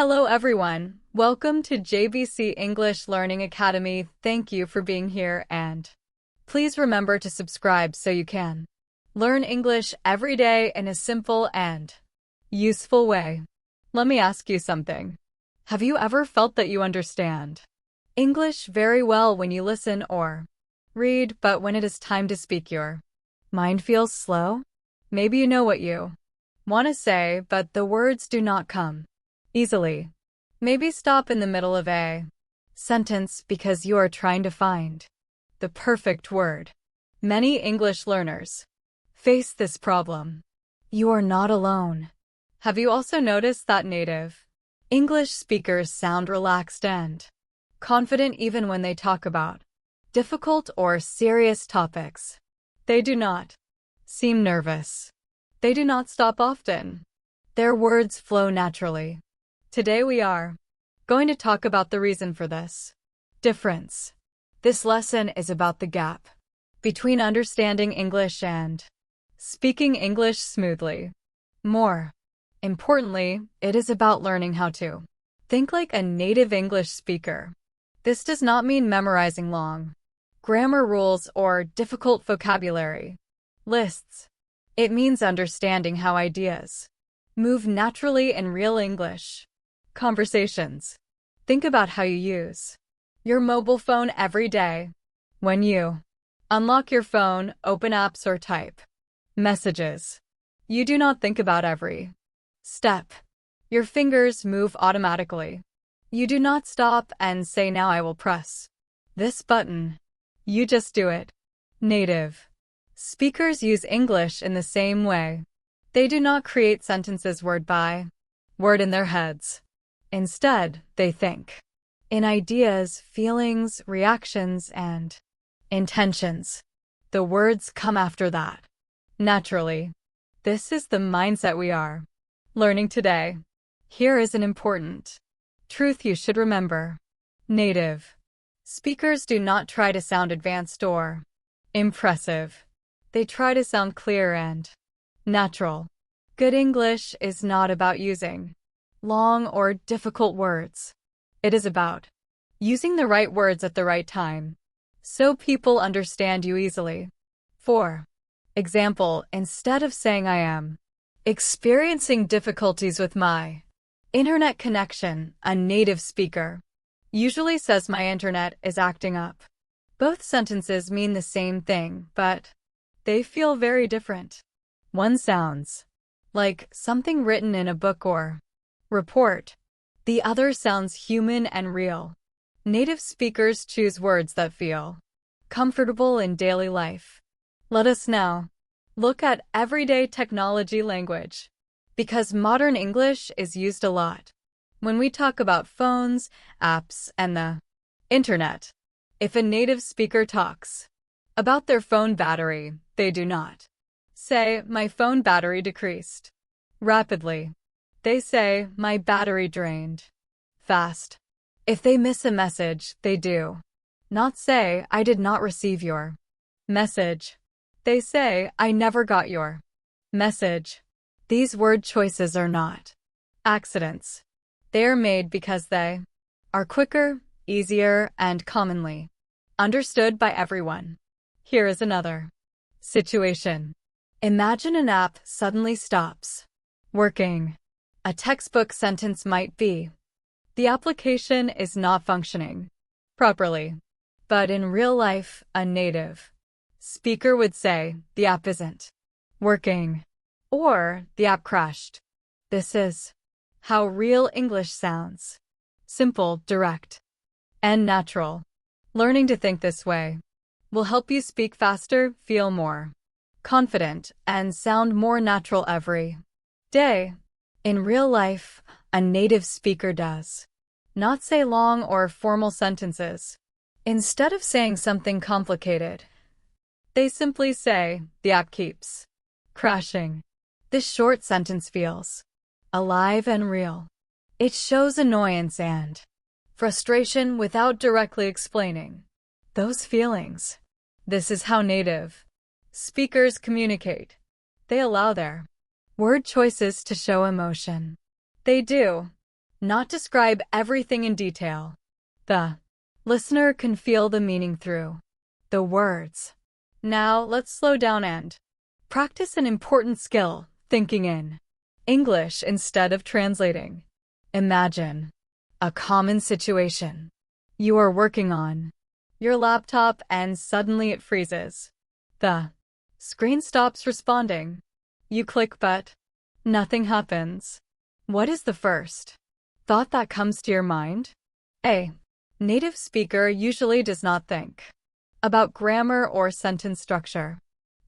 Hello everyone, welcome to JBC English Learning Academy. Thank you for being here and please remember to subscribe so you can learn English every day in a simple and useful way. Let me ask you something. Have you ever felt that you understand English very well when you listen or read, but when it is time to speak your mind feels slow? Maybe you know what you want to say, but the words do not come easily. Maybe stop in the middle of a sentence because you are trying to find the perfect word. Many English learners face this problem. You are not alone. Have you also noticed that native English speakers sound relaxed and confident even when they talk about difficult or serious topics? They do not seem nervous. They do not stop often. Their words flow naturally. Today we are going to talk about the reason for this difference. This lesson is about the gap between understanding English and speaking English smoothly. More importantly, it is about learning how to think like a native English speaker. This does not mean memorizing long grammar rules or difficult vocabulary lists. It means understanding how ideas move naturally in real English conversations. Think about how you use your mobile phone every day. When you unlock your phone, open apps, or type messages, you do not think about every step. Your fingers move automatically. You do not stop and say, "Now I will press this button." You just do it. Native speakers use English in the same way. They do not create sentences word by word in their heads. Instead, they think in ideas, feelings, reactions, and intentions. The words come after that naturally. This is the mindset we are learning today. Here is an important truth you should remember. Native speakers do not try to sound advanced or impressive. They try to sound clear and natural. Good English is not about using long or difficult words. It is about using the right words at the right time, so people understand you easily. For example, instead of saying "I am experiencing difficulties with my internet connection," a native speaker usually says "My internet is acting up." Both sentences mean the same thing, but they feel very different. One sounds like something written in a book or report. The other sounds human and real. Native speakers choose words that feel comfortable in daily life. Let us now look at everyday technology language, because modern English is used a lot when we talk about phones, apps, and the internet. If a native speaker talks about their phone battery, they do not say "My phone battery decreased rapidly." They say "My battery drained fast." If they miss a message, they do not say "I did not receive your message." They say "I never got your message." These word choices are not accidents. They are made because they are quicker, easier, and commonly understood by everyone. Here is another situation. Imagine an app suddenly stops working. A textbook sentence might be, "The application is not functioning properly." But in real life, a native speaker would say, "The app isn't working," or "The app crashed." This is how real English sounds. Simple, direct, and natural. Learning to think this way will help you speak faster, feel more confident, and sound more natural every day. In real life, a native speaker does not say long or formal sentences. Instead of saying something complicated, they simply say, "The app keeps crashing." This short sentence feels alive and real. It shows annoyance and frustration without directly explaining those feelings. This is how native speakers communicate. They allow their word choices to show emotion. They do not describe everything in detail. The listener can feel the meaning through the words. Now, let's slow down and practice an important skill, thinking in English instead of translating. Imagine a common situation. You are working on your laptop and suddenly it freezes. The screen stops responding. You click but nothing happens. What is the first thought that comes to your mind? A native speaker usually does not think about grammar or sentence structure.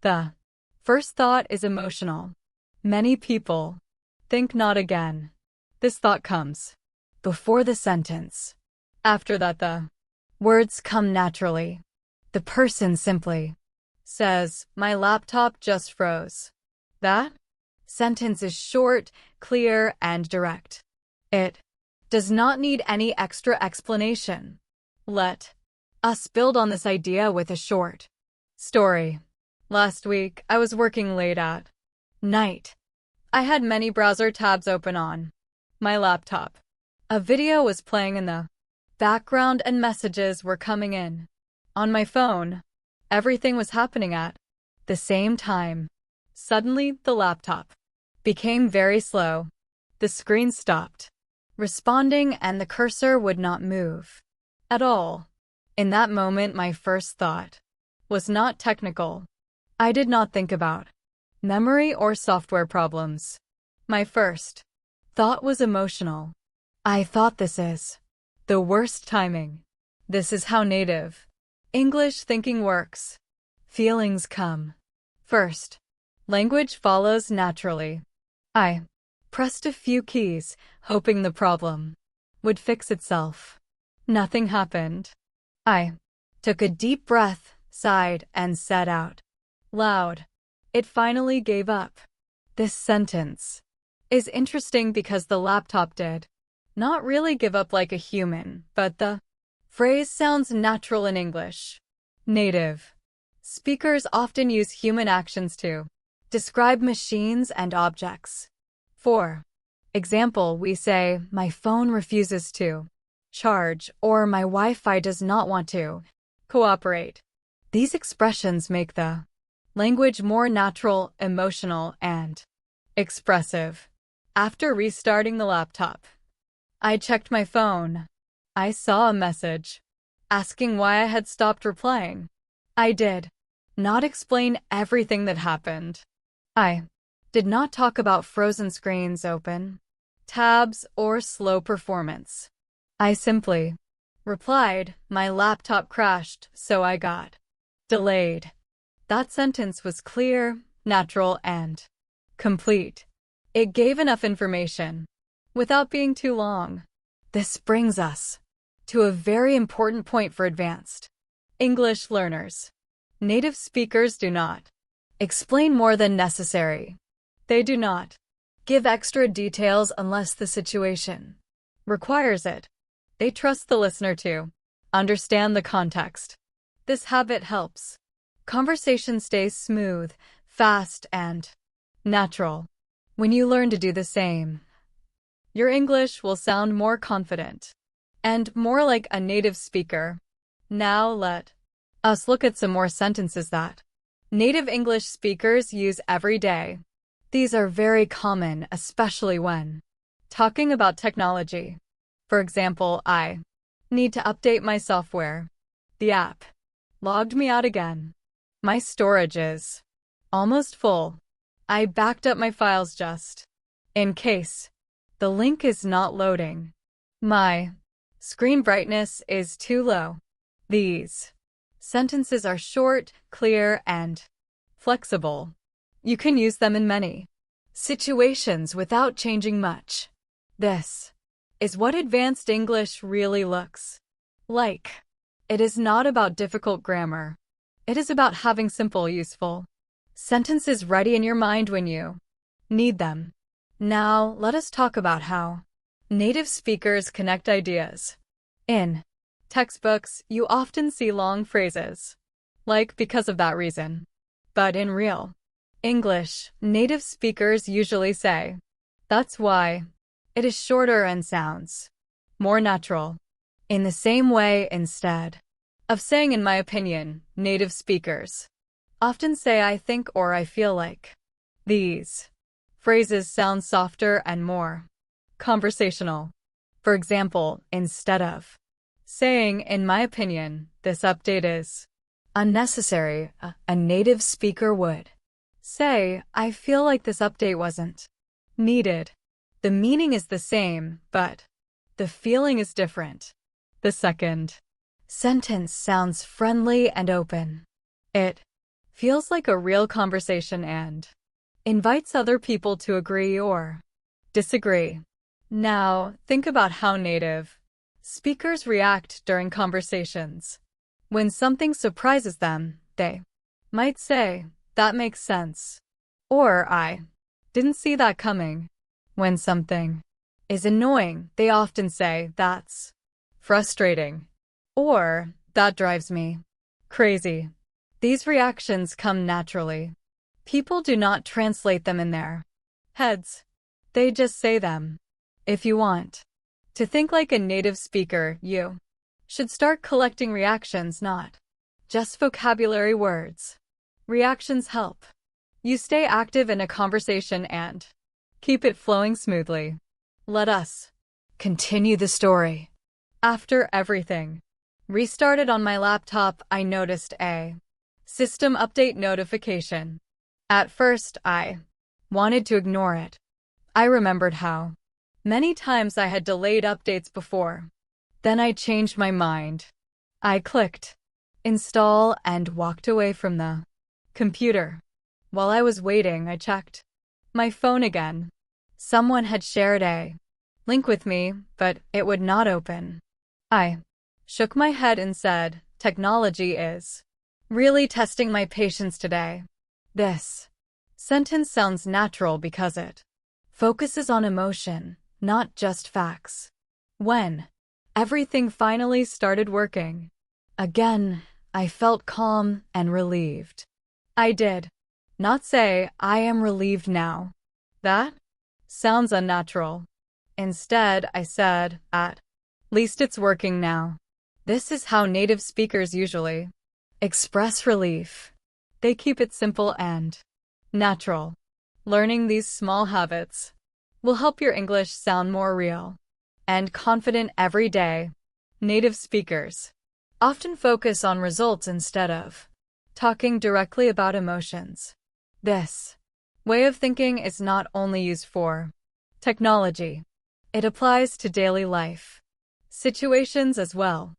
The first thought is emotional. Many people think not again. This thought comes before the sentence. After that, the words come naturally. The person simply says, "My laptop just froze." That sentence is short, clear, and direct. It does not need any extra explanation. Let us build on this idea with a short story. Last week, I was working late at night. I had many browser tabs open on my laptop. A video was playing in the background and messages were coming in. On my phone, everything was happening at the same time. Suddenly, the laptop became very slow. The screen stopped responding and the cursor would not move at all. In that moment, my first thought was not technical. I did not think about memory or software problems. My first thought was emotional. I thought, this is the worst timing. This is how native English thinking works. Feelings come first. Language follows naturally. I pressed a few keys, hoping the problem would fix itself. Nothing happened. I took a deep breath, sighed, and said out loud, "It finally gave up." This sentence is interesting because the laptop did not really give up like a human, but the phrase sounds natural in English. Native speakers often use human actions to describe machines and objects. For example, we say, "My phone refuses to charge," or "My Wi-Fi does not want to cooperate." These expressions make the language more natural, emotional, and expressive. After restarting the laptop, I checked my phone. I saw a message asking why I had stopped replying. I did not explain everything that happened. I did not talk about frozen screens, open tabs, or slow performance. I simply replied, "My laptop crashed, so I got delayed." That sentence was clear, natural, and complete. It gave enough information without being too long. This brings us to a very important point for advanced English learners. Native speakers do not explain more than necessary. They do not give extra details unless the situation requires it. They trust the listener to understand the context. This habit helps conversation stay smooth, fast, and natural. When you learn to do the same, your English will sound more confident and more like a native speaker. Now let us look at some more sentences that native English speakers use every day. These are very common, especially when talking about technology. For example, "I need to update my software. The app logged me out again. My storage is almost full. I backed up my files just in case the link is not loading. My screen brightness is too low." These sentences are short, clear, and flexible. You can use them in many situations without changing much. This is what advanced English really looks like. It is not about difficult grammar. It is about having simple, useful sentences ready in your mind when you need them. Now, let us talk about how native speakers connect ideas. In textbooks, you often see long phrases, like "because of that reason." But in real English, native speakers usually say, "That's why." It is shorter and sounds more natural. In the same way, instead of saying in my opinion, native speakers often say I think or I feel like. These phrases sound softer and more conversational. For example, instead of saying, in my opinion, this update is unnecessary, a native speaker would say, I feel like this update wasn't needed. The meaning is the same, but the feeling is different. The second sentence sounds friendly and open. It feels like a real conversation and invites other people to agree or disagree. Now, think about how native speakers react during conversations. When something surprises them, they might say, that makes sense, or I didn't see that coming. When something is annoying, they often say, that's frustrating, or that drives me crazy. These reactions come naturally. People do not translate them in their heads. They just say them. If you want to think like a native speaker, you should start collecting reactions, not just vocabulary words. Reactions help you stay active in a conversation and keep it flowing smoothly. Let us continue the story. After everything restarted on my laptop, I noticed a system update notification. At first, I wanted to ignore it. I remembered how many times I had delayed updates before. Then I changed my mind. I clicked install and walked away from the computer. While I was waiting, I checked my phone again. Someone had shared a link with me, but it would not open. I shook my head and said, technology is really testing my patience today. This sentence sounds natural because it focuses on emotion, not just facts. When everything finally started working again, I felt calm and relieved. I did not say, I am relieved now. That sounds unnatural. Instead, I said, at least it's working now. This is how native speakers usually express relief. They keep it simple and natural. Learning these small habits will help your English sound more real and confident every day. Native speakers often focus on results instead of talking directly about emotions. This way of thinking is not only used for technology. It applies to daily life situations as well.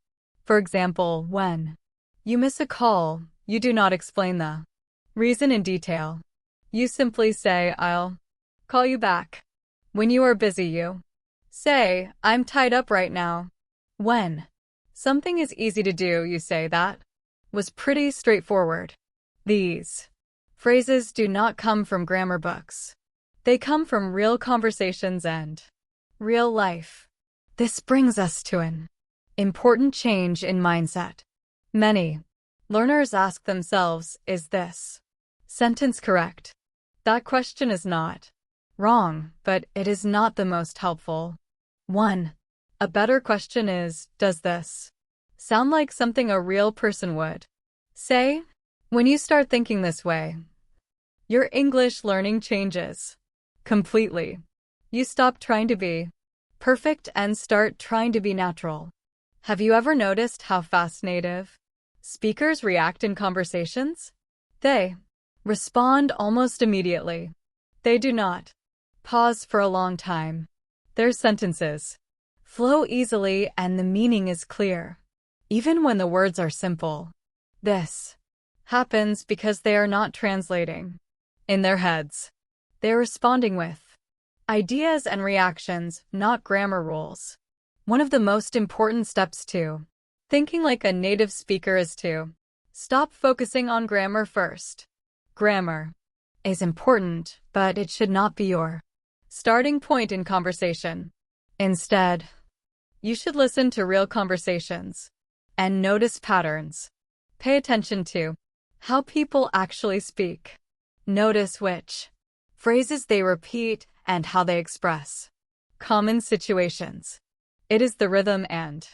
For example, when you miss a call, you do not explain the reason in detail. You simply say, I'll call you back. When you are busy, you say, I'm tied up right now. When something is easy to do, you say, that was pretty straightforward. These phrases do not come from grammar books. They come from real conversations and real life. This brings us to an important change in mindset. Many learners ask themselves, is this sentence correct? That question is not wrong, but it is not the most helpful one. A better question is, does this sound like something a real person would say? When you start thinking this way, your English learning changes completely. You stop trying to be perfect and start trying to be natural. Have you ever noticed how fast native speakers react in conversations? They respond almost immediately. They do not pause for a long time. Their sentences flow easily and the meaning is clear, even when the words are simple. This happens because they are not translating in their heads. They are responding with ideas and reactions, not grammar rules. One of the most important steps to thinking like a native speaker is to stop focusing on grammar first. Grammar is important, but it should not be your starting point in conversation. Instead, you should listen to real conversations and notice patterns. Pay attention to how people actually speak. Notice which phrases they repeat and how they express common situations. It is the rhythm and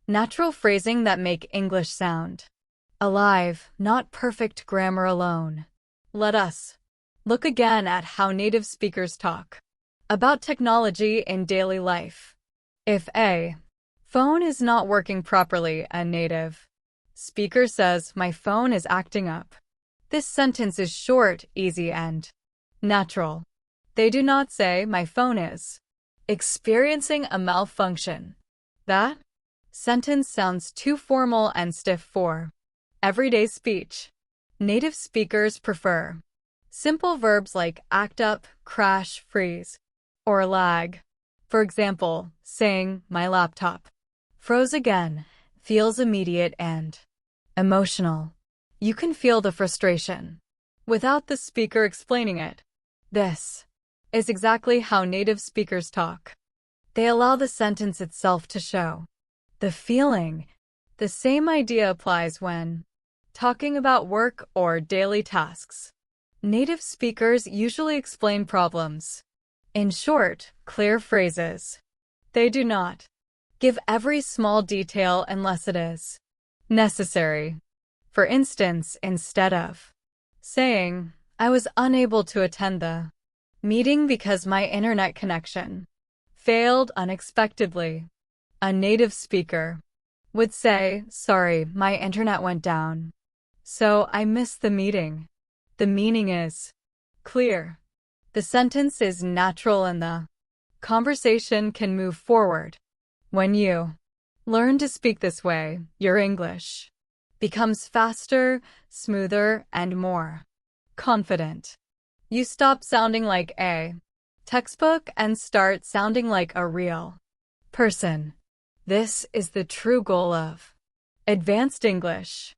natural phrasing that make English sound alive, not perfect grammar alone. Let us look again at how native speakers talk about technology in daily life. If a phone is not working properly, a native speaker says, "My phone is acting up." This sentence is short, easy, and natural. They do not say, "My phone is experiencing a malfunction." That sentence sounds too formal and stiff for everyday speech. Native speakers prefer simple verbs like act up, crash, freeze, or lag. For example, saying, "My laptop froze again," feels immediate and emotional. You can feel the frustration without the speaker explaining it. This is exactly how native speakers talk. They allow the sentence itself to show the feeling. The same idea applies when talking about work or daily tasks. Native speakers usually explain problems in short, clear phrases. They do not give every small detail unless it is necessary. For instance, instead of saying, "I was unable to attend the meeting because my internet connection failed unexpectedly," a native speaker would say, "Sorry, my internet went down, so I missed the meeting." The meaning is clear. The sentence is natural and the conversation can move forward. When you learn to speak this way, your English becomes faster, smoother, and more confident. You stop sounding like a textbook and start sounding like a real person. This is the true goal of advanced English.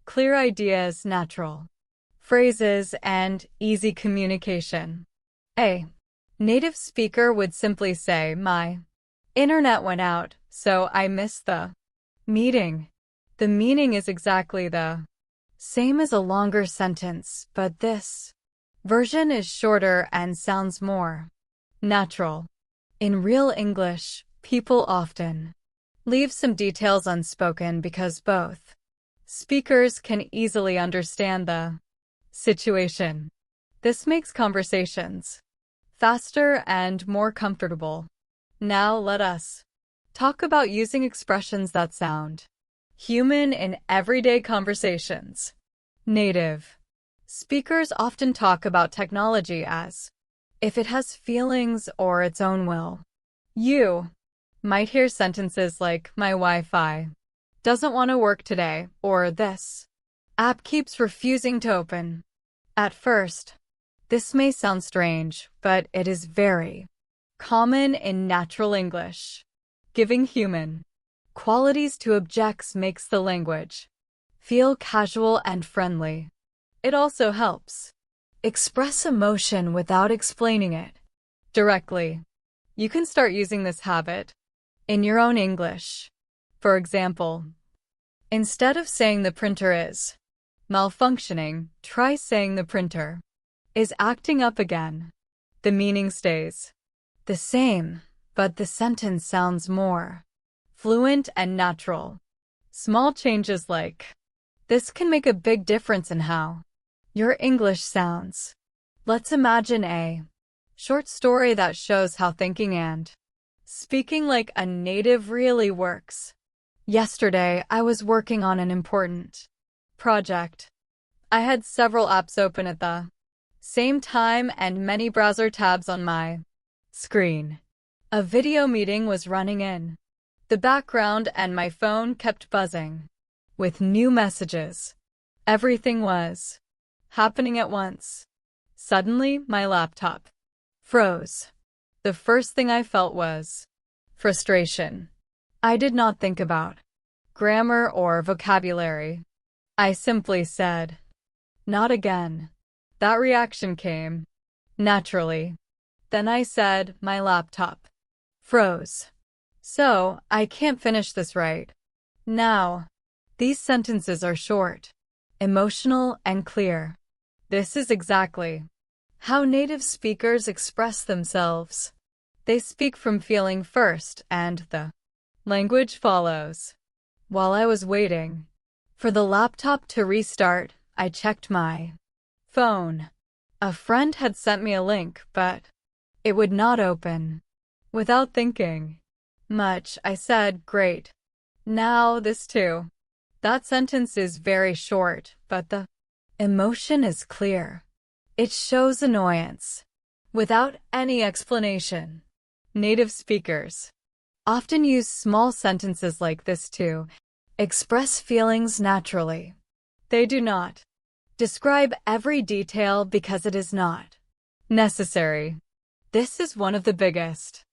Clear ideas, natural phrases, and easy communication. A native speaker would simply say, "My internet went out, so I missed the meeting." The meaning is exactly the same as a longer sentence, but this version is shorter and sounds more natural. In real English, people often leave some details unspoken because both speakers can easily understand the situation. This makes conversations faster and more comfortable. Now let us talk about using expressions that sound human in everyday conversations. Native speakers often talk about technology as if it has feelings or its own will. You might hear sentences like, "My Wi-Fi doesn't want to work today," or "This app keeps refusing to open." At first, this may sound strange, but it is very common in natural English. Giving human qualities to objects makes the language feel casual and friendly. It also helps express emotion without explaining it directly. You can start using this habit in your own English. For example, instead of saying the printer is malfunctioning, try saying the printer is acting up again. The meaning stays the same, but the sentence sounds more fluent and natural. Small changes like this can make a big difference in how your English sounds. Let's imagine a short story that shows how thinking and speaking like a native really works. Yesterday, I was working on an important project. I had several apps open at the same time and many browser tabs on my screen. A video meeting was running in the background and my phone kept buzzing with new messages. Everything was happening at once. Suddenly, my laptop froze. The first thing I felt was frustration. I did not think about grammar or vocabulary. I simply said, "Not again." That reaction came naturally. Then I said, "My laptop froze, so I can't finish this right now." These sentences are short, emotional, and clear. This is exactly how native speakers express themselves. They speak from feeling first, and the language follows. While I was waiting for the laptop to restart, I checked my phone. A friend had sent me a link, but it would not open. Without thinking much, I said, "Great. Now this too." That sentence is very short, but the emotion is clear. It shows annoyance without any explanation. Native speakers often use small sentences like this to express feelings naturally. They do not describe every detail because it is not necessary. This is one of the biggest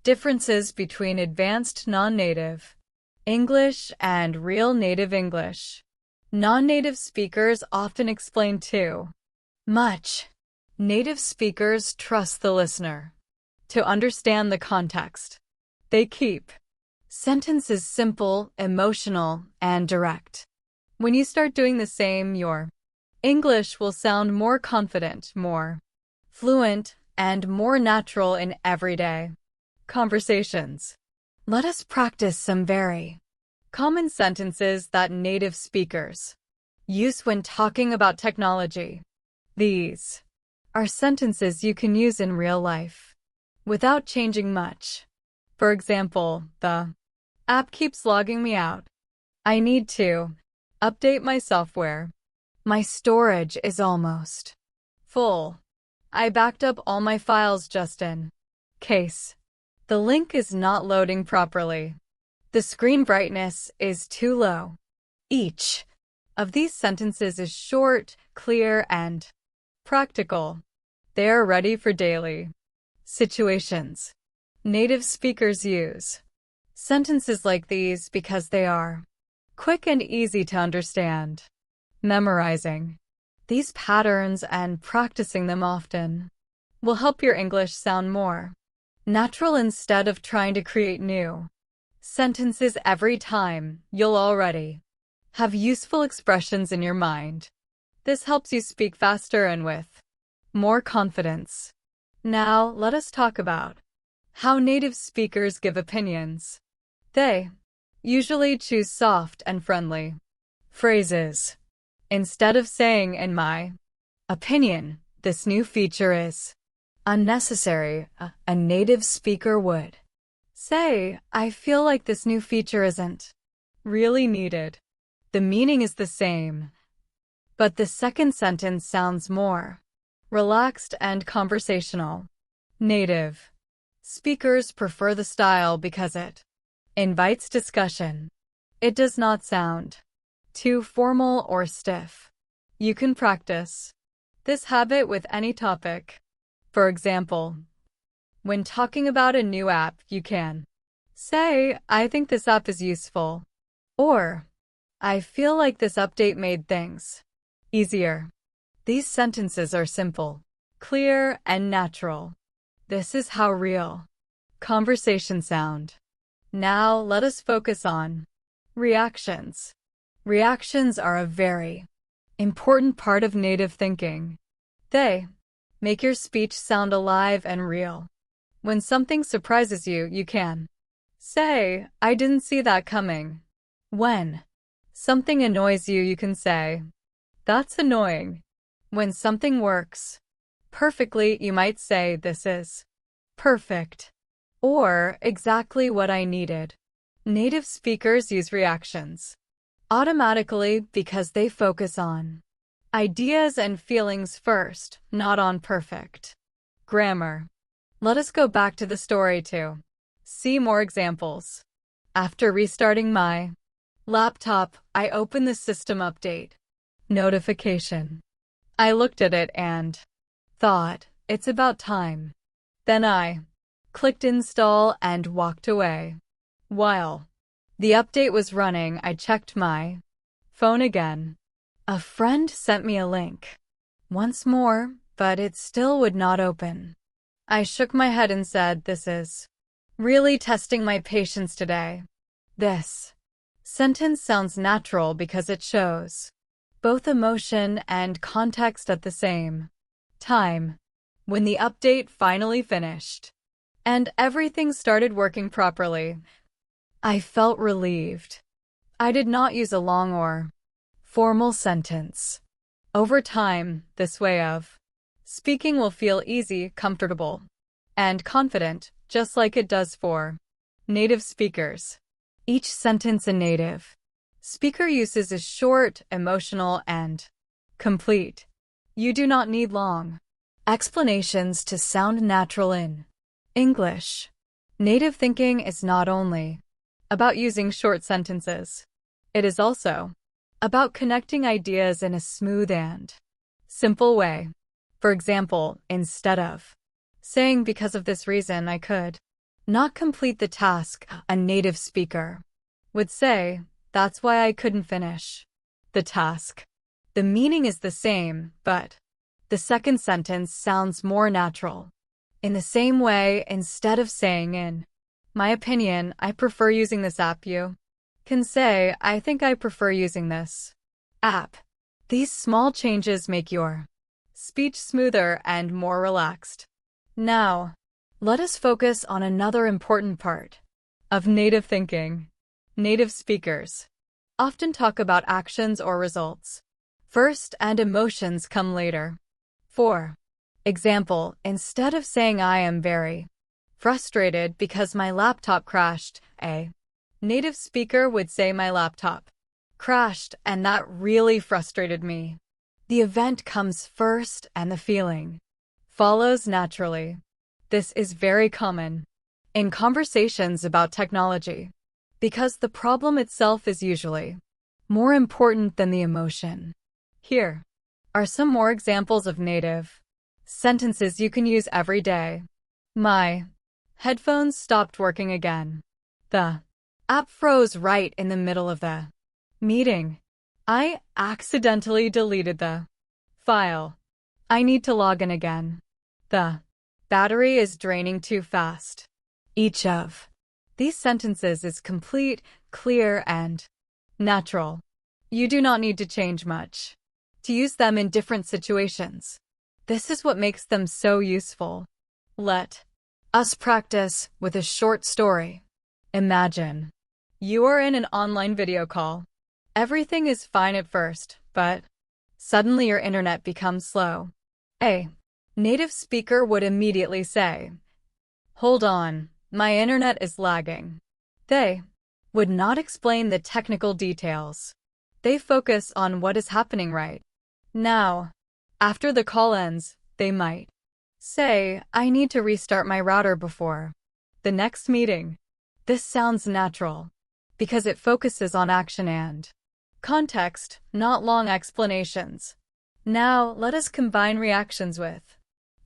differences between advanced non-native English and real native English. Non-native speakers often explain too much. Native speakers trust the listener to understand the context. They keep sentences simple, emotional, and direct. When you start doing the same, your English will sound more confident, more fluent, and more natural in everyday conversations. Let us practice some very common sentences that native speakers use when talking about technology. These are sentences you can use in real life without changing much. For example, the app keeps logging me out. I need to update my software. My storage is almost full. I backed up all my files just in case. The link is not loading properly. The screen brightness is too low. Each of these sentences is short, clear, and practical. They are ready for daily situations. Native speakers use sentences like these because they are quick and easy to understand. Memorizing these patterns and practicing them often will help your English sound more natural instead of trying to create new sentences every time. You'll already have useful expressions in your mind. This helps you speak faster and with more confidence. Now, let us talk about how native speakers give opinions. They usually choose soft and friendly phrases. Instead of saying, "In my opinion, this new feature is unnecessary," a native speaker would say, "I feel like this new feature isn't really needed." The meaning is the same, but the second sentence sounds more relaxed and conversational. Native speakers prefer the style because it invites discussion. It does not sound too formal or stiff. You can practice this habit with any topic. For example, when talking about a new app, you can say, "I think this app is useful," or "I feel like this update made things easier." These sentences are simple, clear, and natural. This is how real conversations sound. Now, let us focus on reactions. Reactions are a very important part of native thinking. They make your speech sound alive and real. When something surprises you, you can say, "I didn't see that coming." When something annoys you, you can say, "That's annoying." When something works perfectly, you might say, "This is perfect," or "exactly what I needed." Native speakers use reactions automatically because they focus on ideas and feelings first, not on perfect grammar. Let us go back to the story to see more examples. After restarting my laptop, I opened the system update notification. I looked at it and thought, "It's about time." Then I clicked install and walked away. While the update was running, I checked my phone again. A friend sent me a link once more, but it still would not open. I shook my head and said, "This is really testing my patience today." This sentence sounds natural because it shows both emotion and context at the same time. When the update finally finished, and everything started working properly. I felt relieved. I did not use a long or formal sentence. Over time, this way of speaking will feel easy, comfortable, and confident, just like it does for native speakers. Each sentence a native speaker uses is short, emotional, and complete. You do not need long explanations to sound natural in English. Native thinking is not only about using short sentences. It is also about connecting ideas in a smooth and simple way. For example, instead of saying because of this reason I could not complete the task, a native speaker would say, that's why I couldn't finish the task. The meaning is the same, but the second sentence sounds more natural. In the same way, instead of saying in my opinion, I prefer using this app, you can say, I think I prefer using this app. These small changes make your speech smoother and more relaxed. Now, let us focus on another important part of native thinking. Native speakers often talk about actions or results first and emotions come later. For example, instead of saying I am very frustrated because my laptop crashed, a native speaker would say my laptop crashed and that really frustrated me. The event comes first and the feeling follows naturally. This is very common in conversations about technology because the problem itself is usually more important than the emotion. Here are some more examples of native sentences you can use every day. My headphones stopped working again. The app froze right in the middle of the meeting. I accidentally deleted the file. I need to log in again. The battery is draining too fast. Each of these sentences is complete, clear, and natural. You do not need to change much to use them in different situations. This is what makes them so useful. Let us practice with a short story. Imagine you are in an online video call. Everything is fine at first, but suddenly your internet becomes slow. A native speaker would immediately say, hold on, my internet is lagging. They would not explain the technical details. They focus on what is happening right now. After the call ends, they might say, I need to restart my router before the next meeting. This sounds natural because it focuses on action and context, not long explanations. Now, let us combine reactions with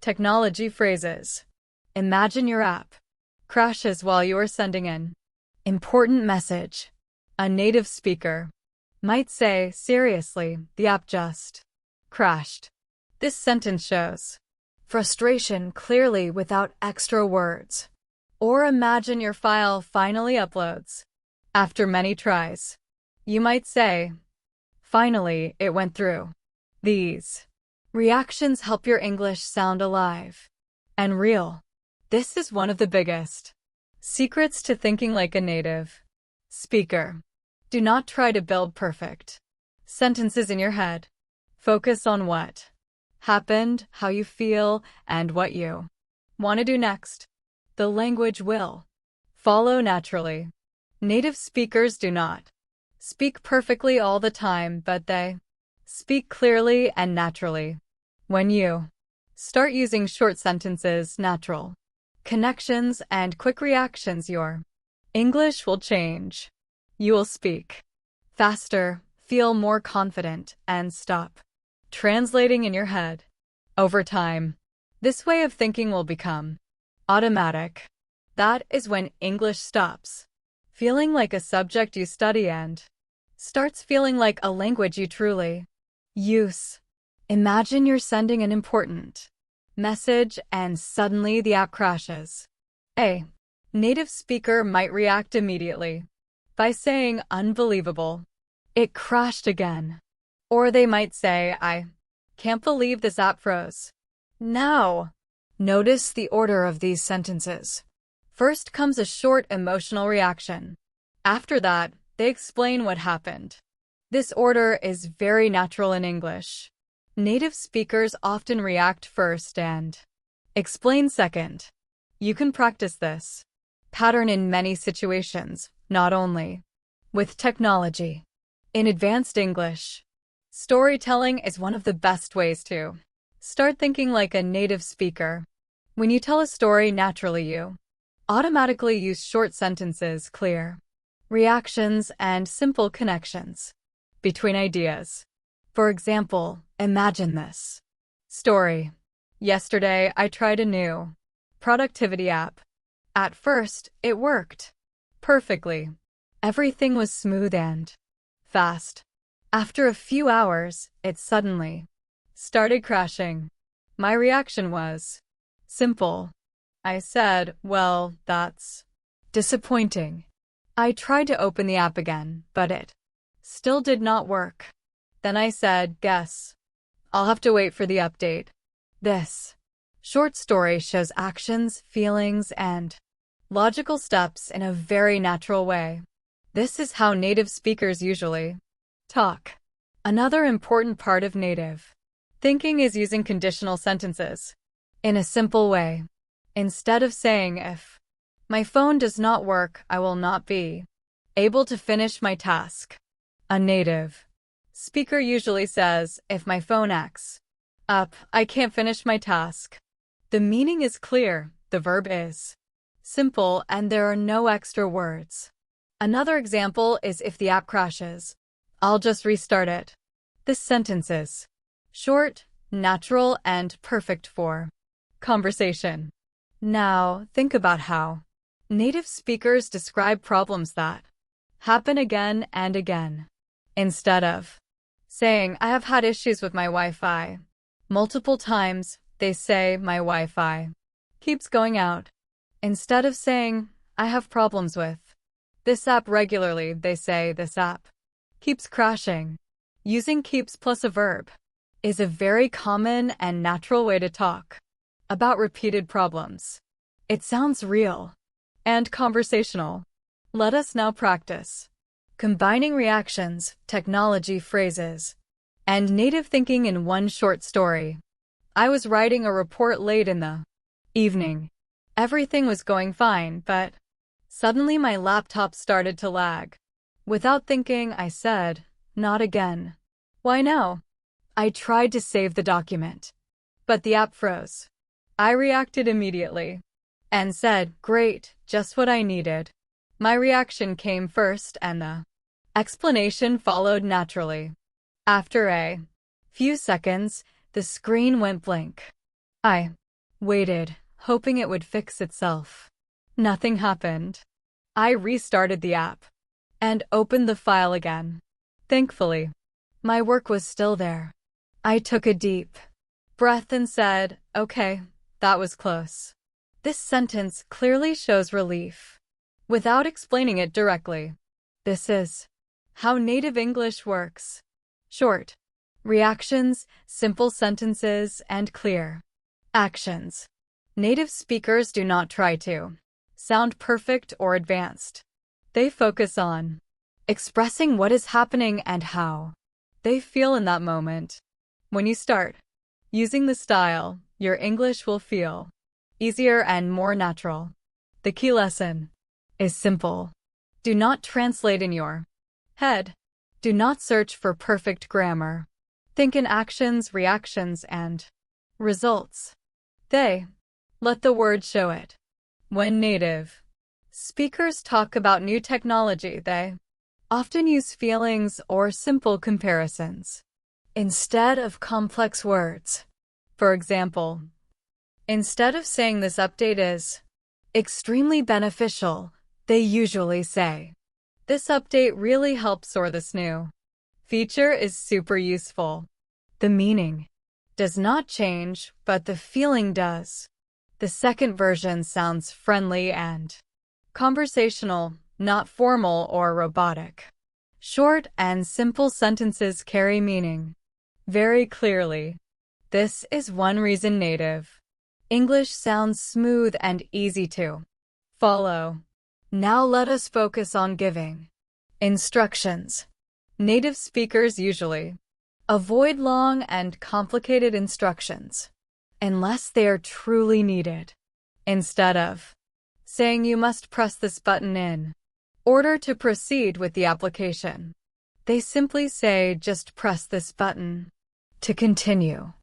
technology phrases. Imagine your app crashes while you are sending an important message. A native speaker might say, seriously, the app just crashed. This sentence shows frustration clearly without extra words. Or imagine your file finally uploads after many tries. You might say, finally, it went through. These reactions help your English sound alive and real. This is one of the biggest secrets to thinking like a native speaker. Do not try to build perfect sentences in your head. Focus on what happened, how you feel, and what you want to do next. The language will follow naturally. Native speakers do not speak perfectly all the time, but they speak clearly and naturally. When you start using short sentences, natural connections, and quick reactions, your English will change. You will speak faster, feel more confident, and stop translating in your head. Over time, this way of thinking will become automatic. That is when English stops feeling like a subject you study and starts feeling like a language you truly use. Imagine you're sending an important message and suddenly the app crashes. A native speaker might react immediately by saying, unbelievable, it crashed again. Or they might say, I can't believe this app froze. Now, notice the order of these sentences. First comes a short emotional reaction. After that, they explain what happened. This order is very natural in English. Native speakers often react first and explain second. You can practice this pattern in many situations, not only with technology. In advanced English, storytelling is one of the best ways to start thinking like a native speaker. When you tell a story naturally, you automatically use short sentences, clear reactions, and simple connections between ideas. For example, imagine this story. Yesterday, I tried a new productivity app. At first, it worked perfectly. Everything was smooth and fast. After a few hours, it suddenly started crashing. My reaction was simple. I said, "Well, that's disappointing." I tried to open the app again, but it still did not work. Then I said, "Guess I'll have to wait for the update." This short story shows actions, feelings, and logical steps in a very natural way. This is how native speakers usually talk. Another important part of native thinking is using conditional sentences in a simple way. Instead of saying, "If my phone does not work, I will not be able to finish my task," a native speaker usually says, "If my phone acts up, I can't finish my task." The meaning is clear, the verb is simple, and there are no extra words. Another example is if the app crashes, "I'll just restart it." This sentence is short, natural, and perfect for conversation. Now, think about how native speakers describe problems that happen again and again. Instead of saying, "I have had issues with my Wi-Fi" multiple times, they say, "My Wi-Fi keeps going out." Instead of saying, "I have problems with this app regularly," they say, "This app keeps crashing." Using keeps plus a verb is a very common and natural way to talk about repeated problems. It sounds real and conversational. Let us now practice combining reactions, technology, phrases, and native thinking in one short story. I was writing a report late in the evening. Everything was going fine, but suddenly my laptop started to lag. Without thinking, I said, "Not again." "Why no?" I tried to save the document, but the app froze. I reacted immediately and said, "Great, just what I needed." My reaction came first and the explanation followed naturally. After a few seconds, the screen went blank. I waited, hoping it would fix itself. Nothing happened. I restarted the app and opened the file again. Thankfully, my work was still there. I took a deep breath and said, "Okay, that was close." This sentence clearly shows relief without explaining it directly. This is how native English works. Short reactions, simple sentences, and clear actions. Native speakers do not try to sound perfect or advanced. They focus on expressing what is happening and how they feel in that moment. When you start using the style, your English will feel easier and more natural. The key lesson is simple. Do not translate in your head. Do not search for perfect grammar. Think in actions, reactions, and results. Let the word show it. When native speakers talk about new technology, they often use feelings or simple comparisons instead of complex words. For example, instead of saying this update is extremely beneficial, they usually say, "This update really helps, or this new feature is super useful." The meaning does not change, but the feeling does. The second version sounds friendly and conversational, not formal or robotic. Short and simple sentences carry meaning very clearly. This is one reason native English sounds smooth and easy to Follow. Now let us focus on giving instructions. Native speakers usually avoid long and complicated instructions unless they are truly needed. Instead of saying you must press this button in order to proceed with the application, they simply say just press this button to continue.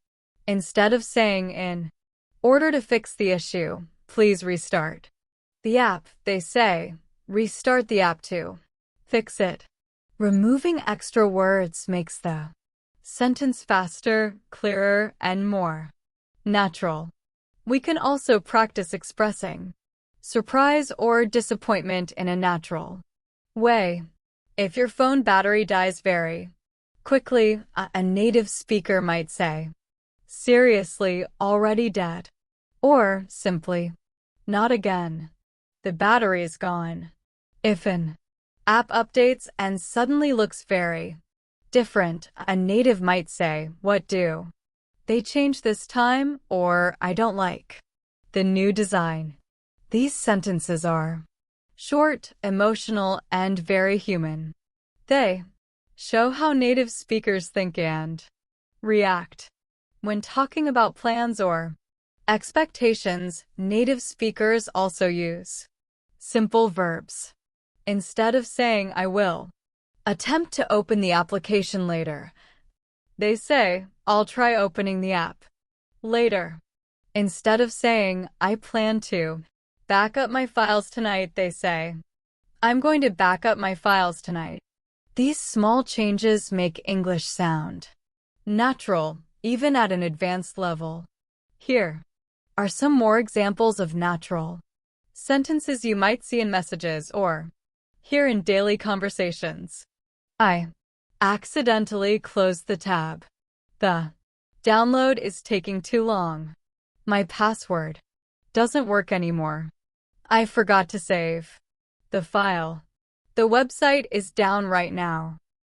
Instead of saying in order to fix the issue, please restart the app, they say restart the app to fix it. Removing extra words makes the sentence faster, clearer, and more natural. We can also practice expressing surprise or disappointment in a natural way. If your phone battery dies very quickly, a native speaker might say, seriously, already dead? Or simply, not again. The battery's gone. If an app updates and suddenly looks very different, a native might say, what do they change this time? Or I don't like the new design. These sentences are short, emotional, and very human. They show how native speakers think and react. When talking about plans or expectations, native speakers also use simple verbs. Instead of saying, I will attempt to open the application later, they say, I'll try opening the app later. Instead of saying, I plan to back up my files tonight, they say, I'm going to back up my files tonight. These small changes make English sound natural, even at an advanced level. Here are some more examples of natural sentences you might see in messages or hear in daily conversations. I accidentally closed the tab. The download is taking too long. My password doesn't work anymore. I forgot to save the file. The website is down right now.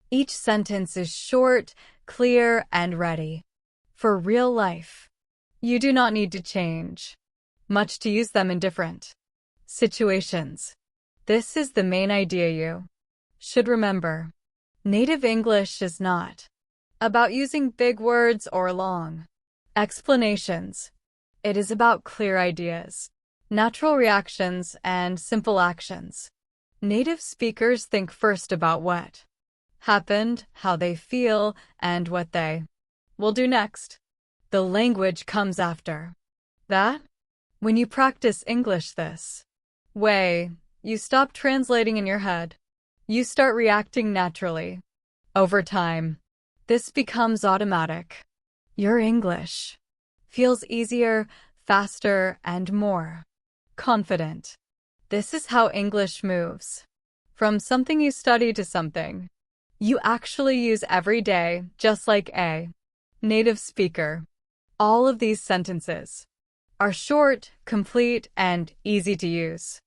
Each sentence is short, clear, and ready for real life. You do not need to change much to use them in different situations. This is the main idea you should remember. Native English is not about using big words or long explanations. It is about clear ideas, natural reactions, and simple actions. Native speakers think first about what happened, how they feel, and what they will do next. The language comes after that. When you practice English this way, you stop translating in your head. You start reacting naturally. Over time, this becomes automatic. Your English feels easier, faster, and more confident. This is how English moves from something you study to something you actually use every day, just like a native speaker. All of these sentences are short, complete, and easy to use.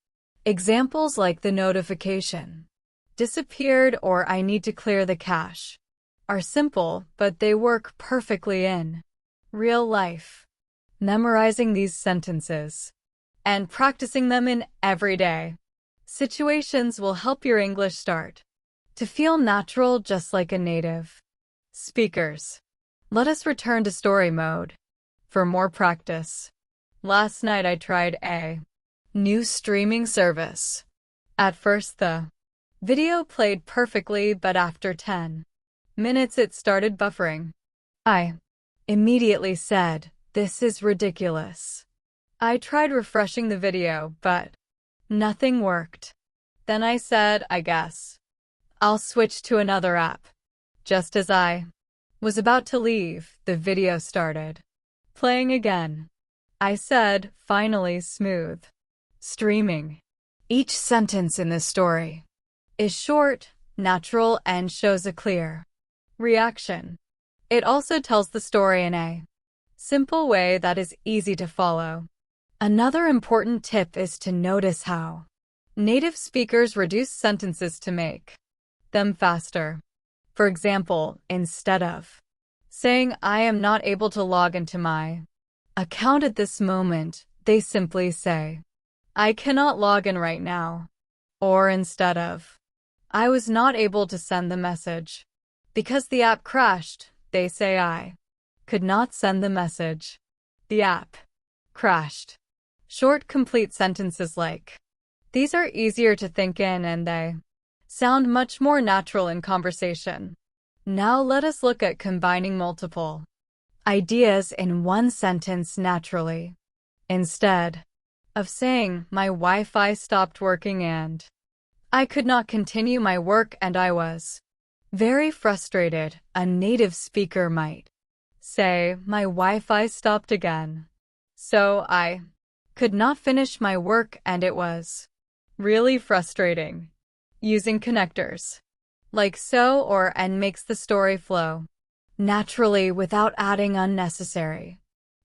Examples like the notification disappeared or I need to clear the cache are simple, but they work perfectly in real life. Memorizing these sentences and practicing them in everyday situations will help your English start to feel natural, just like a native speakers. Let us return to story mode for more practice. Last night I tried a new streaming service. At first the video played perfectly, but after 10 minutes it started buffering. I immediately said, this is ridiculous. I tried refreshing the video, but nothing worked. Then I said, I guess I'll switch to another app. Just as I was about to leave, the video started playing again. I said, finally, smooth streaming. Each sentence in this story is short, natural, and shows a clear reaction. It also tells the story in a simple way that is easy to follow. Another important tip is to notice how native speakers reduce sentences to make them faster. For example, instead of saying, I am not able to log into my account at this moment, they simply say, I cannot log in right now. Or instead of, I was not able to send the message. Because the app crashed, they say I could not send the message. The app crashed. Short, complete sentences like these are easier to think in and they sound much more natural in conversation. Now let us look at combining multiple ideas in one sentence naturally. Instead of saying, my Wi-Fi stopped working and I could not continue my work and I was very frustrated, a native speaker might say, my Wi-Fi stopped again. So I could not finish my work and it was really frustrating. Using connectors like so or and makes the story flow naturally without adding unnecessary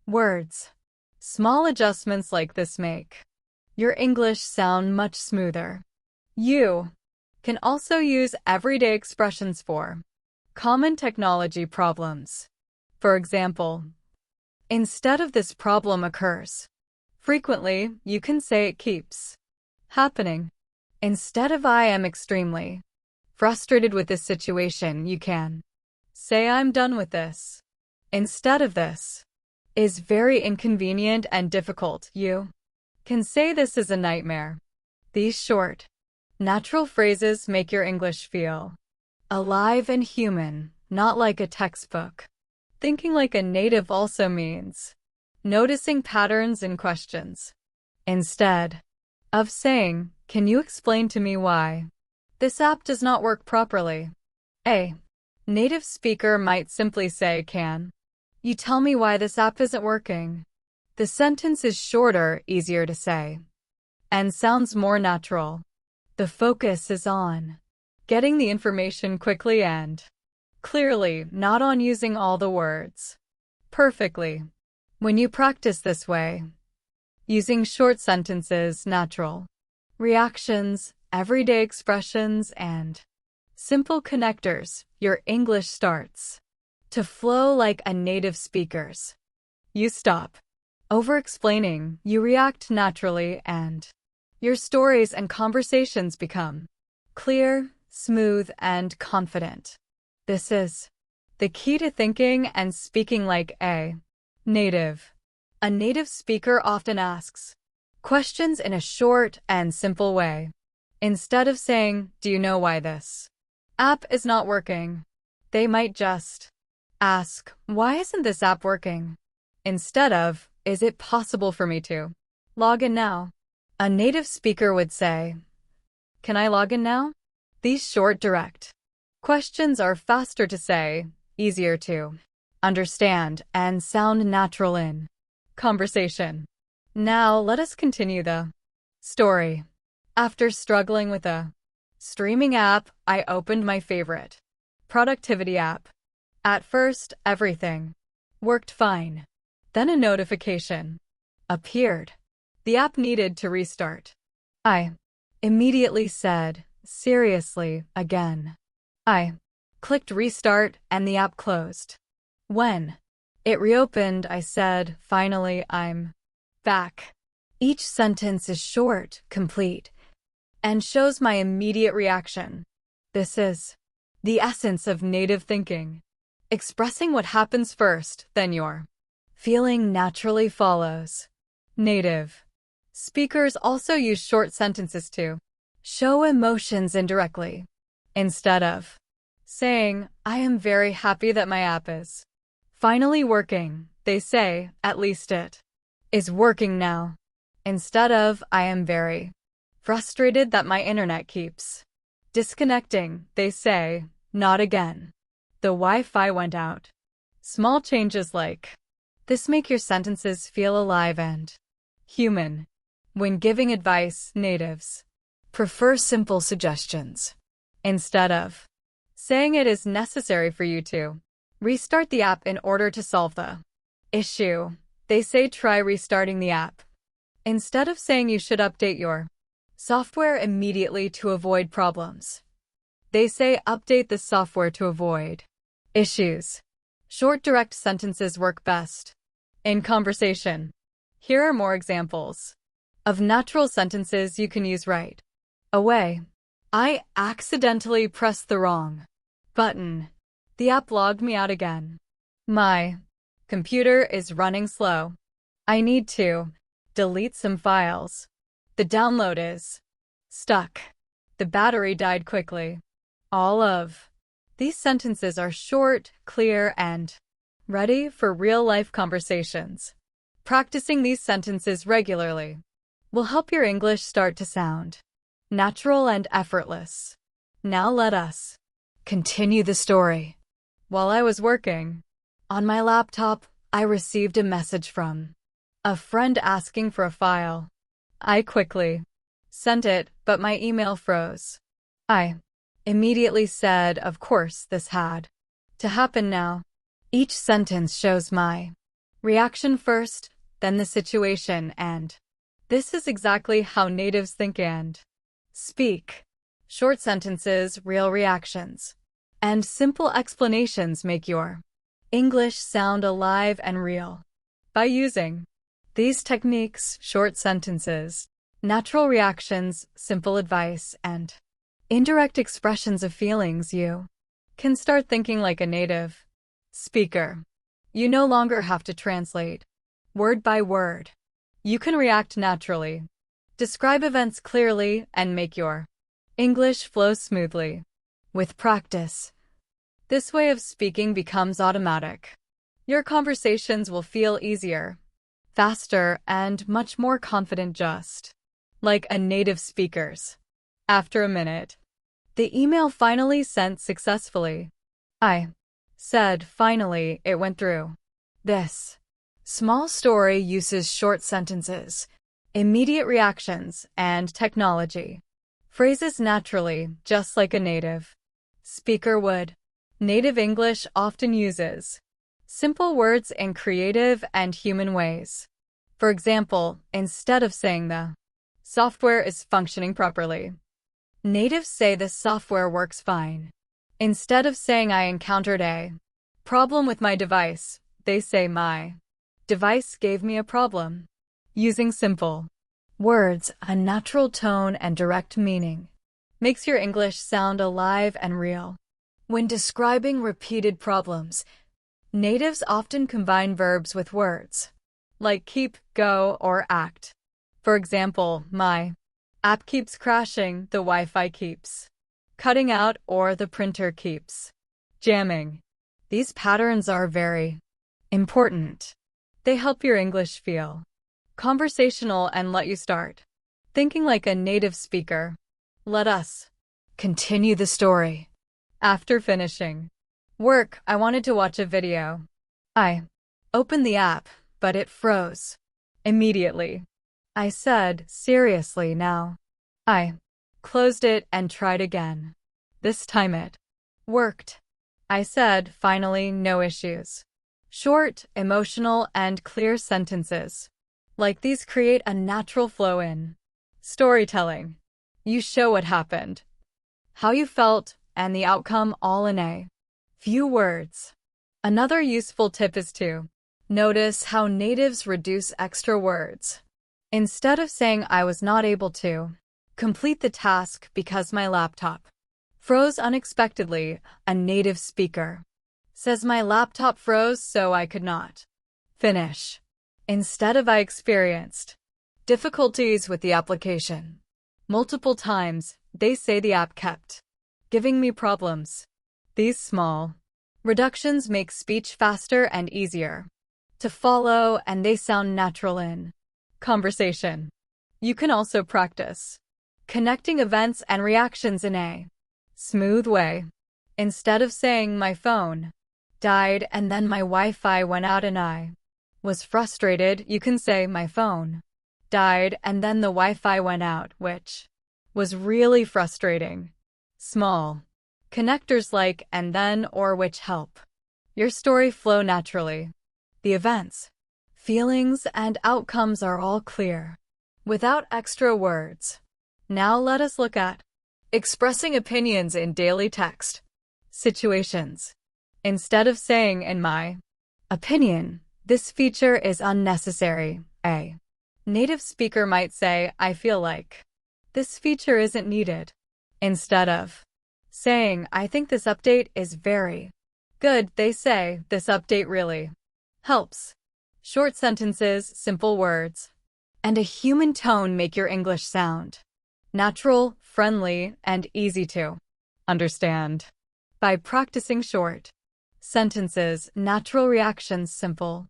words. Small adjustments like this make your English sound much smoother. You can also use everyday expressions for common technology problems. For example, instead of this problem occurs frequently, you can say it keeps happening. Instead of I am extremely frustrated with this situation, you can say I'm done with this. Instead of this is very inconvenient and difficult, you can say this is a nightmare. These short, natural phrases make your English feel alive and human, not like a textbook. Thinking like a native also means noticing patterns in questions. Instead of saying, can you explain to me why this app does not work properly? A native speaker might simply say, can you tell me why this app isn't working? The sentence is shorter, easier to say, and sounds more natural. The focus is on getting the information quickly and clearly, not on using all the words perfectly. When you practice this way, using short sentences, natural reactions, everyday expressions, and simple connectors, your English starts to flow like a native speaker's. You stop over-explaining, you react naturally, and your stories and conversations become clear, smooth, and confident. This is the key to thinking and speaking like a native. A native speaker often asks questions in a short and simple way. Instead of saying, do you know why this app is not working? They might just ask, why isn't this app working? Instead of, is it possible for me to log in now? A native speaker would say, can I log in now? These short, direct questions are faster to say, easier to understand, and sound natural in conversation. Now let us continue the story. After struggling with a streaming app, I opened my favorite productivity app. At first, everything worked fine. Then a notification appeared. The app needed to restart. I immediately said, seriously, again. I clicked restart and the app closed. When it reopened, I said, finally, I'm back. Each sentence is short, complete, and shows my immediate reaction. This is the essence of native thinking. Expressing what happens first, then your feeling naturally follows. Native speakers also use short sentences to show emotions indirectly. Instead of saying, I am very happy that my app is finally working, they say, at least it is working now. Instead of, I am very frustrated that my internet keeps disconnecting, they say, not again. The Wi-Fi went out. Small changes like this make your sentences feel alive and human. When giving advice, natives prefer simple suggestions. Instead of saying it is necessary for you to restart the app in order to solve the issue, they say try restarting the app. Instead of saying you should update your software immediately to avoid problems, they say update the software to avoid issues. Short, direct sentences work best in conversation. Here are more examples. of natural sentences you can use right away. I accidentally pressed the wrong button. The app logged me out again. My computer is running slow. I need to delete some files. The download is stuck. The battery died quickly. All of these sentences are short, clear, and ready for real-life conversations. Practicing these sentences regularly will help your English start to sound natural and effortless. Now let us continue the story. While I was working on my laptop, I received a message from a friend asking for a file. I quickly sent it, but my email froze. I immediately said, of course, this had to happen now. Each sentence shows my reaction first, then the situation, and this is exactly how natives think and speak. Short sentences, real reactions, and simple explanations make your English sound alive and real. By using these techniques, short sentences, natural reactions, simple advice, and indirect expressions of feelings, you can start thinking like a native speaker. You no longer have to translate word by word. You can react naturally, describe events clearly, and make your English flow smoothly. With practice, this way of speaking becomes automatic. Your conversations will feel easier, faster, and much more confident, just like a native speaker's. After a minute, the email finally sent successfully. I said, finally, it went through. This small story uses short sentences, immediate reactions, and technology. Phrases naturally, just like a native speaker would. Native English often uses simple words in creative and human ways. For example, instead of saying the software is functioning properly, natives say the software works fine. Instead of saying I encountered a problem with my device, they say my device gave me a problem. Using simple words, a natural tone, and direct meaning makes your English sound alive and real. When describing repeated problems, natives often combine verbs with words like keep, go, or act. For example, my app keeps crashing, the Wi-Fi keeps cutting out, or the printer keeps jamming. These patterns are very important. They help your English feel conversational and let you start thinking like a native speaker. Let us continue the story. After finishing work, I wanted to watch a video. I opened the app, but it froze immediately. I said, seriously now? I closed it and tried again. This time it worked. I said, finally, no issues. Short, emotional, and clear sentences like these create a natural flow in storytelling. You show what happened, how you felt, and the outcome all in a few words. Another useful tip is to notice how natives reduce extra words. Instead of saying I was not able to complete the task because my laptop froze unexpectedly, a native speaker says my laptop froze so I could not finish. Instead of I experienced difficulties with the application multiple times, they say the app kept giving me problems. These small reductions make speech faster and easier to follow, and they sound natural in conversation. You can also practice connecting events and reactions in a smooth way. Instead of saying my phone died and then my Wi-Fi went out and I was frustrated, you can say my phone died and then the Wi-Fi went out, which was really frustrating. Small connectors like and then or which help your story flow naturally. The events, feelings, and outcomes are all clear without extra words. Now let us look at expressing opinions in daily text situations. Instead of saying in my opinion, this feature is unnecessary, a Native speaker might say, I feel like this feature isn't needed. Instead of saying, I think this update is very good, they say, this update really helps. Short sentences, simple words, and a human tone make your English sound natural, friendly, and easy to understand. By practicing short sentences, natural reactions, simple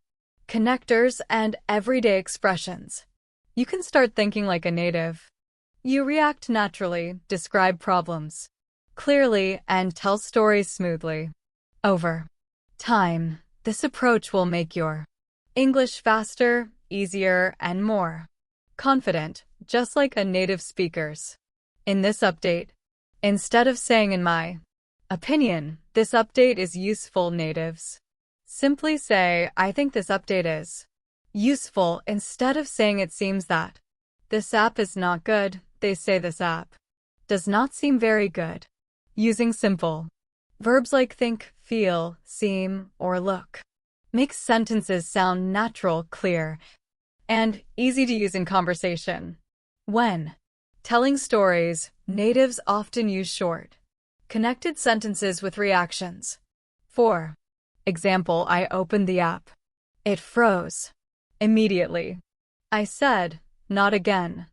connectors, and everyday expressions, you can start thinking like a native. You react naturally, describe problems clearly, and tell stories smoothly. Over time, this approach will make your English faster, easier, and more confident, just like a native speaker's. In this update, instead of saying in my opinion, this update is useful, natives simply say, I think this update is useful. Instead of saying it seems that this app is not good, they say this app does not seem very good. Using simple verbs like think, feel, seem, or look makes sentences sound natural, clear, and easy to use in conversation. When telling stories, natives often use short, connected sentences with reactions. For example, I opened the app. It froze immediately. I said, not again.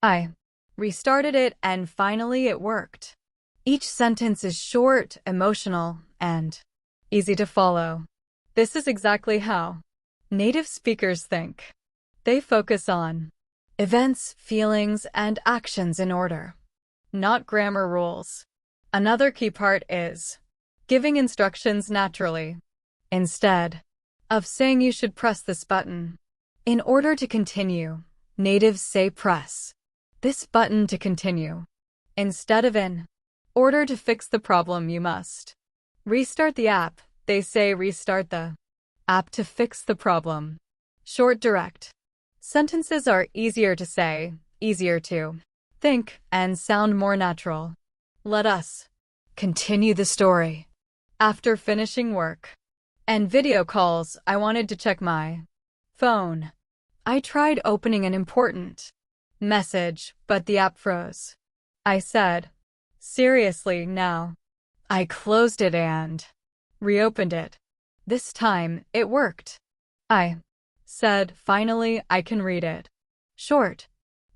I restarted it and finally it worked. Each sentence is short, emotional, and easy to follow. This is exactly how native speakers think. They focus on events, feelings, and actions in order, not grammar rules. Another key part is giving instructions naturally. Instead of saying you should press this button in order to continue, natives say press this button to continue. Instead of in order to fix the problem, you must restart the app. They say restart the app to fix the problem. Short, direct sentences are easier to say, easier to think, and sound more natural. Let us continue the story. After finishing work and video calls, I wanted to check my phone. I tried opening an important message, but the app froze. I said, seriously, now? I closed it and reopened it. This time, it worked. I said, finally, I can read it. Short,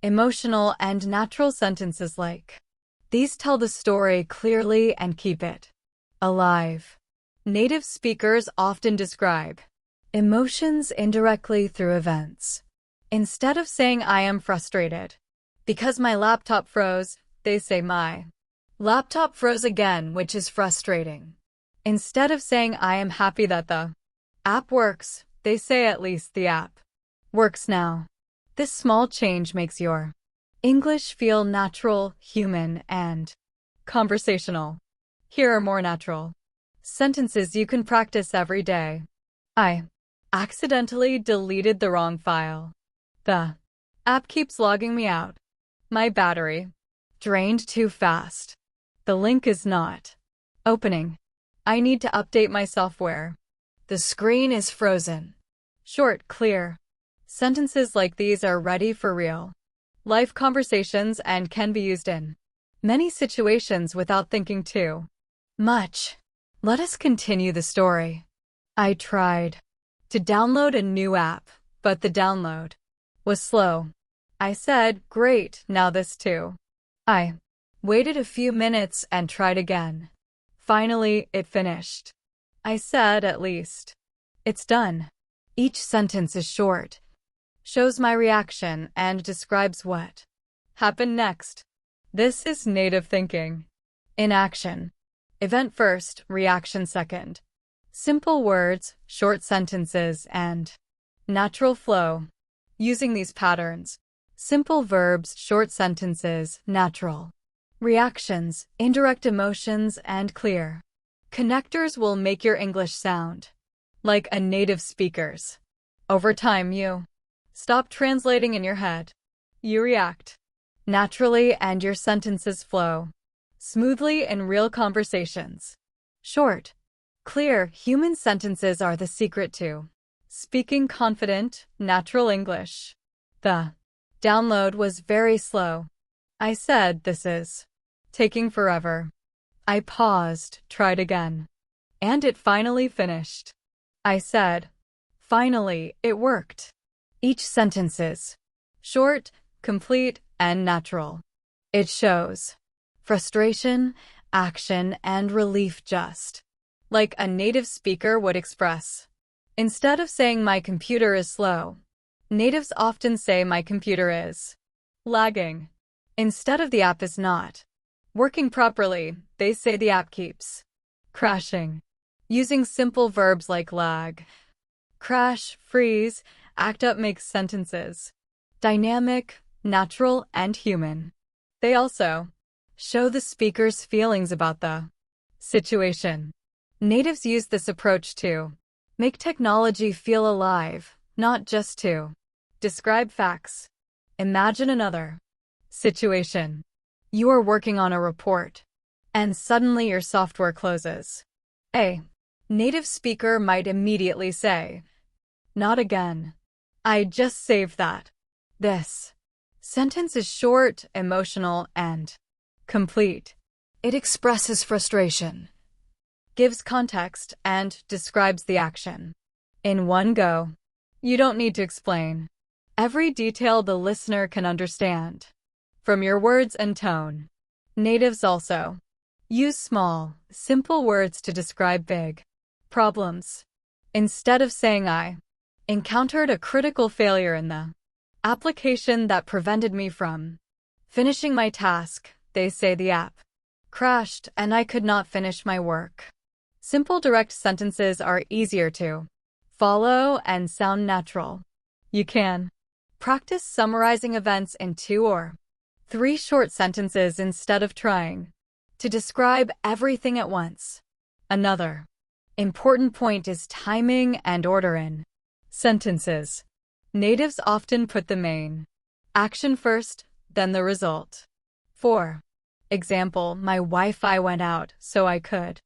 emotional, and natural sentences like these tell the story clearly and keep it alive. Native speakers often describe emotions indirectly through events. Instead of saying I am frustrated because my laptop froze, they say my laptop froze again, which is frustrating. Instead of saying I am happy that the app works, they say at least the app works now. This small change makes your English feel natural, human, and conversational. Here are more natural sentences you can practice every day. I accidentally deleted the wrong file. The app keeps logging me out. My battery drained too fast. The link is not opening. I need to update my software. The screen is frozen. Short, clear sentences like these are ready for real life conversations and can be used in many situations without thinking too much. Let us continue the story. I tried to download a new app, but the download was slow. I said, great, now this too. I waited a few minutes and tried again. Finally, it finished. I said, at least it's done. Each sentence is short, shows my reaction, and describes what happened next. This is native thinking in action. Event first, reaction second. Simple words, short sentences, and natural flow. Using these patterns, simple verbs, short sentences, natural reactions, indirect emotions, and clear connectors will make your English sound like a native speaker's. Over time, you stop translating in your head. You react naturally and your sentences flow smoothly in real conversations. Short, clear, human sentences are the secret to speaking confident, natural English. The download was very slow. I said, this is taking forever. I paused, tried again. And it finally finished. I said, finally, it worked. Each sentence is short, complete, and natural. It shows frustration, action, and relief just like a native speaker would express. Instead of saying my computer is slow, natives often say my computer is lagging. Instead of the app is not working properly, they say the app keeps crashing. Using simple verbs like lag, crash, freeze, act up makes sentences dynamic, natural, and human. They also show the speaker's feelings about the situation. Natives use this approach to make technology feel alive, not just to describe facts. Imagine another situation. You are working on a report, and suddenly your software closes. A native speaker might immediately say, not again. I just saved that. This sentence is short, emotional, and complete. It expresses frustration, gives context, and describes the action in one go. You don't need to explain every detail the listener can understand from your words and tone. Natives also use small, simple words to describe big problems. Instead of saying I encountered a critical failure in the application that prevented me from finishing my task, they say the app crashed and I could not finish my work. Simple direct sentences are easier to follow and sound natural. You can practice summarizing events in 2 or 3 short sentences instead of trying to describe everything at once. Another important point is timing and order in sentences. Natives often put the main action first, then the result. For example, my Wi-Fi went out, so I could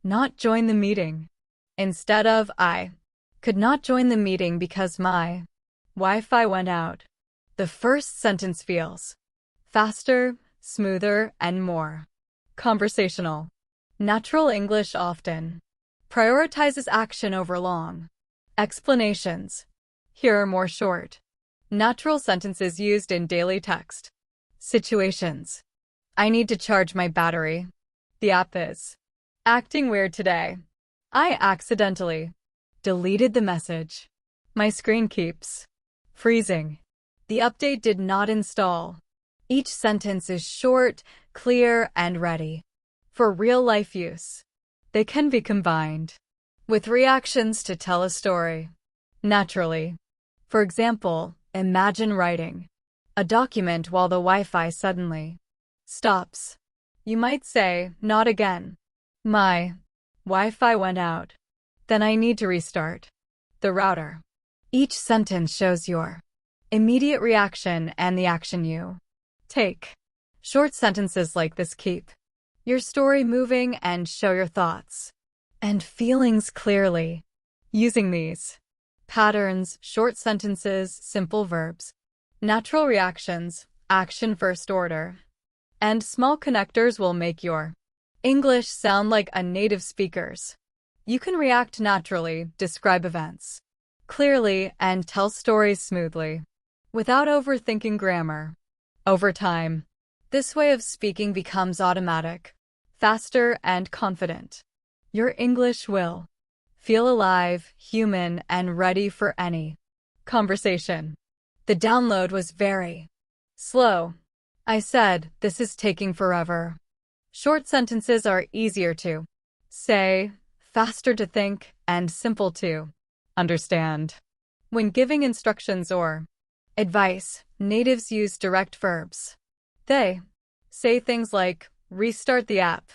not join the meeting. Instead of I could not join the meeting because my Wi-Fi went out. The first sentence feels faster, smoother, and more conversational. Natural English often prioritizes action over long explanations. Here are more short, natural sentences used in daily text situations. I need to charge my battery. The app is acting weird today. I accidentally deleted the message. My screen keeps freezing. The update did not install. Each sentence is short, clear, and ready for real-life use. They can be combined with reactions to tell a story naturally. For example, imagine writing a document while the Wi-Fi suddenly stops. You might say, not again. My Wi-Fi went out. Then I need to restart the router. Each sentence shows your immediate reaction and the action you take. Short sentences like this keep your story moving and show your thoughts and feelings clearly. Using these patterns, short sentences, simple verbs, natural reactions, action first order, and small connectors will make your English sound like a native speaker's. You can react naturally, describe events clearly, and tell stories smoothly without overthinking grammar. Over time, this way of speaking becomes automatic, faster, and confident. Your English will feel alive, human, and ready for any conversation. The download was very slow. I said, this is taking forever. Short sentences are easier to say, faster to think, and simple to understand. When giving instructions or advice, natives use direct verbs. They say things like, restart the app,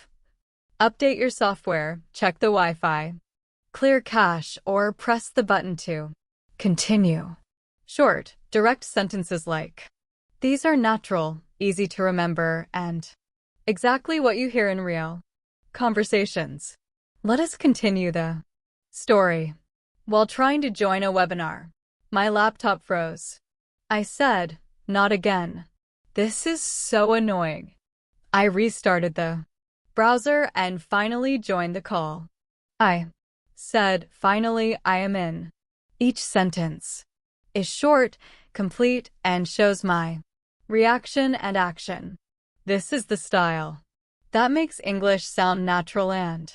update your software, check the Wi-Fi, clear cache, or press the button to continue. Short, direct sentences like these are natural, easy to remember, and exactly what you hear in real conversations. Let us continue the story. While trying to join a webinar, my laptop froze. I said, not again. This is so annoying. I restarted the browser and finally joined the call. I said, finally, I am in. Each sentence is short, complete, and shows my reaction and action. This is the style that makes English sound natural and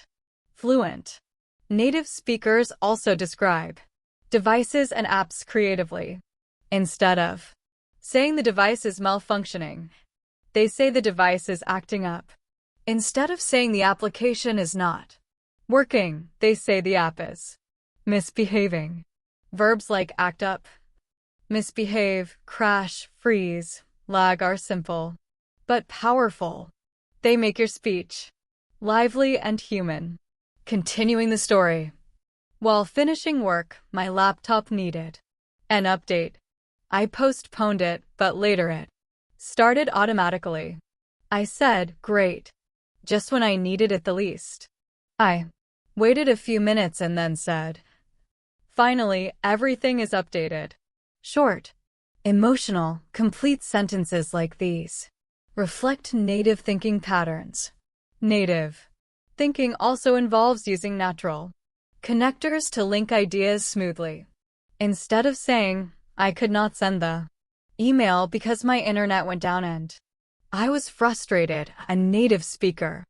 fluent. Native speakers also describe devices and apps creatively. Instead of saying the device is malfunctioning, they say the device is acting up. Instead of saying the application is not working, they say the app is misbehaving. Verbs like act up, misbehave, crash, freeze, lag are simple, but powerful. They make your speech lively and human. Continuing the story. While finishing work, my laptop needed an update. I postponed it, but later it started automatically. I said, great. Just when I needed it the least. I waited a few minutes and then said, finally, everything is updated. Short, emotional, complete sentences like these reflect native thinking patterns. Native thinking also involves using natural connectors to link ideas smoothly. Instead of saying, I could not send the email because my internet went down and I was frustrated, a native speaker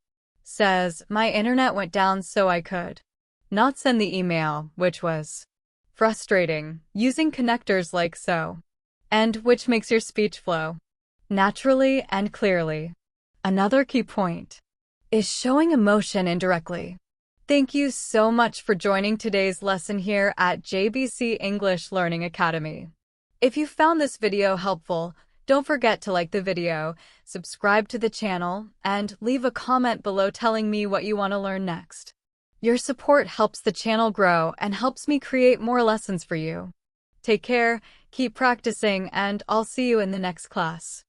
says, my internet went down so I could not send the email, which was frustrating, using connectors like so, and which makes your speech flow naturally and clearly. Another key point is showing emotion indirectly. Thank you so much for joining today's lesson here at JBC English Learning Academy. If you found this video helpful, don't forget to like the video, subscribe to the channel, and leave a comment below telling me what you want to learn next. Your support helps the channel grow and helps me create more lessons for you. Take care, keep practicing, and I'll see you in the next class.